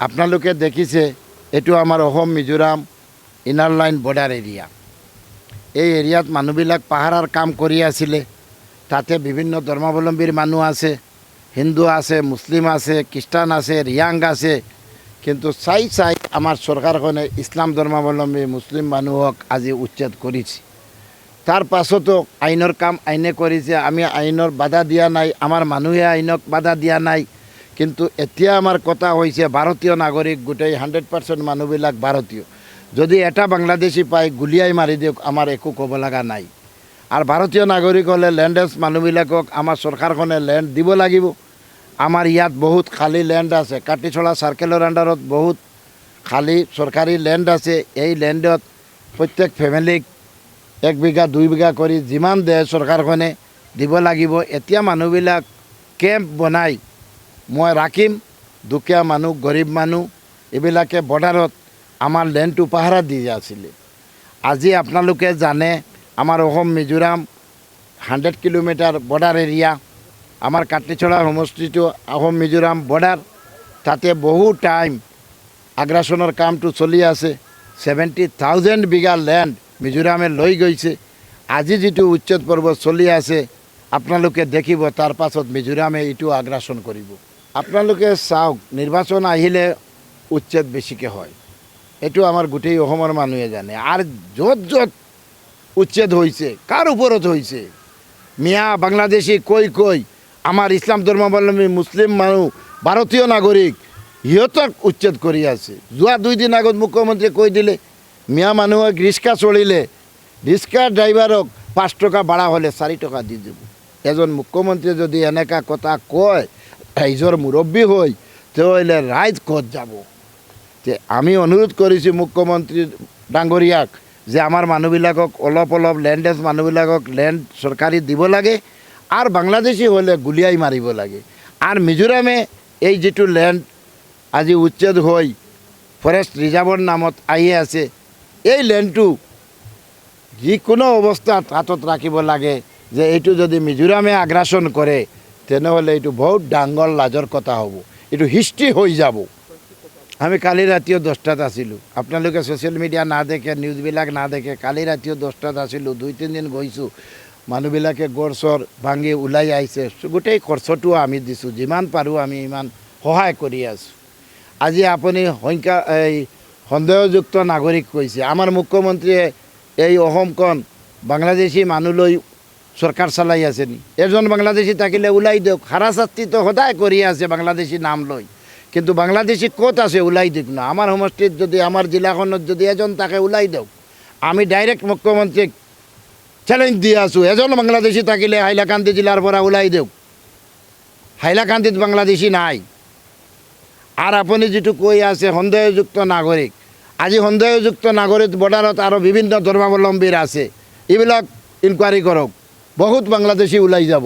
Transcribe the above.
আপোনালোকে দেখিছে এইটো আমাৰ Assam Mizoram inner line border area. এই এৰিয়াত মানুহবিলাক পাহাৰৰ কাম কৰি আছিলে। তাতে বিভিন্ন ধৰ্মাৱলম্বীৰ মানুহ আছে, হিন্দু আছে, মুছলিম আছে, খ্ৰীষ্টান আছে, ৰিয়াং আছে। কিন্তু চাই আমাৰ চৰকাৰখনে ইছলাম ধৰ্মাৱলম্বী মুছলিম মানুহক আজি উচ্ছেদ কৰিছে। তাৰ পাছতো আইনৰ কাম আইনে কৰিছে। আমি আইনৰ বাধা দিয়া নাই, আমাৰ মানুহে আইনক বাধা দিয়া নাই। কিন্তু এতিয়া আমাৰ কথা হৈছে ভাৰতীয় নাগৰিক গোটেই 100% মানুহবিলাক ভাৰতীয়। যদি এটা বাংলাদেশী পায় গুলিয়াই মাৰি দিয়ক, আমাৰ একো ক'ব লগা নাই। আৰু ভাৰতীয় নাগৰিক হ'লে লেণ্ডলেছ মানুহবিলাকক আমাৰ চৰকাৰখনে লেণ্ড দিব লাগিব। আমাৰ ইয়াত বহুত খালী লেণ্ড আছে, কাটিছলা চাৰ্কেলৰ আণ্ডাৰত বহুত খালী চৰকাৰী লেণ্ড আছে। এই লেণ্ডত প্ৰত্যেক ফেমিলিক 1 বিঘা 2 বিঘা কৰি যিমান দিয়ে চৰকাৰখনে দিব লাগিব। এতিয়া মানুহবিলাক কেম্প বনাই মই ৰাখিম, দুখীয়া মানুহ গৰীব মানুহ এইবিলাকে বৰ্ডাৰত আমাৰ লেণ্ডটো পাহাৰা দি আছিলে। আজি আপোনালোকে জানে আমাৰ Assam Mizoram 100 kilometre border area. আমাৰ কাটিছলা সমষ্টিটো অসম মিজোৰাম বৰ্ডাৰ। তাতে বহু টাইম আগ্ৰাসনৰ কামটো চলি আছে। 70,000 বিঘা লেণ্ড মিজোৰামে লৈ গৈছে। আজি যিটো উচ্ছেদ পৰ্ব চলি আছে আপোনালোকে দেখিব, তাৰ পাছত মিজোৰামে এইটো আগ্ৰাসন কৰিব। আপোনালোকে চাওক, নিৰ্বাচন আহিলে উচ্ছেদ বেছিকৈ হয়, এইটো আমাৰ গোটেই অসমৰ মানুহে জানে। আৰু য'ত য'ত উচ্ছেদ হৈছে কাৰ ওপৰত হৈছে, মিয়া বাংলাদেশী কৈ আমাৰ ইছলাম ধৰ্মাৱলম্বী মুছলিম মানুহ ভাৰতীয় নাগৰিক সিহঁতক উচ্ছেদ কৰি আছে। যোৱা 2 দিন আগত মুখ্যমন্ত্ৰীয়ে কৈ দিলে মিয়া মানুহক ৰিক্সা চলিলে ৰিক্সা ড্ৰাইভাৰক 5 টকা ভাড়া হ'লে 4 টকা দি দিব। এজন মুখ্যমন্ত্ৰীয়ে যদি এনেকুৱা কথা কয় ৰাইজৰ মুৰব্বী হৈ, তেতিয়াহ'লে ৰাইজ ক'ত যাব? যে আমি অনুৰোধ কৰিছোঁ মুখ্যমন্ত্ৰী ডাঙৰীয়াক যে আমাৰ মানুহবিলাকক অলপ লেণ্ডলেছ মানুহবিলাকক লেণ্ড চৰকাৰী দিব লাগে আৰু বাংলাদেশী হ'লে গুলিয়াই মাৰিব লাগে। আৰু মিজোৰামে এই যিটো লেণ্ড আজি উচ্ছেদ হৈ ফৰেষ্ট ৰিজাৰ্ভৰ নামত আহি আছে, এই লেণ্ডটো যিকোনো অৱস্থাত হাতত ৰাখিব লাগে। যে এইটো যদি মিজোৰামে আগ্ৰাসন কৰে তেনেহ'লে এইটো বহুত ডাঙৰ লাজৰ কথা হ'ব, এইটো হিষ্ট্ৰী হৈ যাব। আমি কালি ৰাতিও 10টাত আছিলোঁ, আপোনালোকে ছ'চিয়েল মিডিয়া নাদেখে, নিউজবিলাক নাদেখে। কালি ৰাতিও 10টাত আছিলোঁ, 2-3 দিন গৈছোঁ। মানুহবিলাকে গড় চৰ ভাঙি ওলাই আহিছে। গোটেই খৰচটোও আমি দিছোঁ, যিমান পাৰোঁ আমি ইমান সহায় কৰি আছোঁ। আজি আপুনি এই সন্দেহযুক্ত নাগৰিক কৈছে, আমাৰ মুখ্যমন্ত্ৰীয়ে এই অসমখন বাংলাদেশী মানুহ লৈ চৰকাৰ চলাই আছে নি? এজন বাংলাদেশী থাকিলে ওলাই দিয়ক। হাৰাশাস্তিটো সদায় কৰি আছে বাংলাদেশী নাম লৈ, কিন্তু বাংলাদেশী ক'ত আছে ওলাই দিয়ক না। আমাৰ সমষ্টিত যদি আমাৰ জিলাখনত যদি এজন থাকে ওলাই দিয়ক। আমি ডাইৰেক্ট মুখ্যমন্ত্ৰীক চেলেঞ্জ দি আছোঁ, এজন বাংলাদেশী থাকিলে হাইলাকান্দি জিলাৰ পৰা ওলাই দিয়ক। হাইলাকান্দিত বাংলাদেশী নাই। আৰু আপুনি যিটো কৈ আছে সন্দেহযুক্ত নাগৰিক, আজি সন্দেহযুক্ত নাগৰিক বৰ্ডাৰত আৰু বিভিন্ন ধৰ্মাৱলম্বীৰ আছে, এইবিলাক ইনকুৱাৰী কৰক। বহুত বাংলাদেশী ওলাই যাব।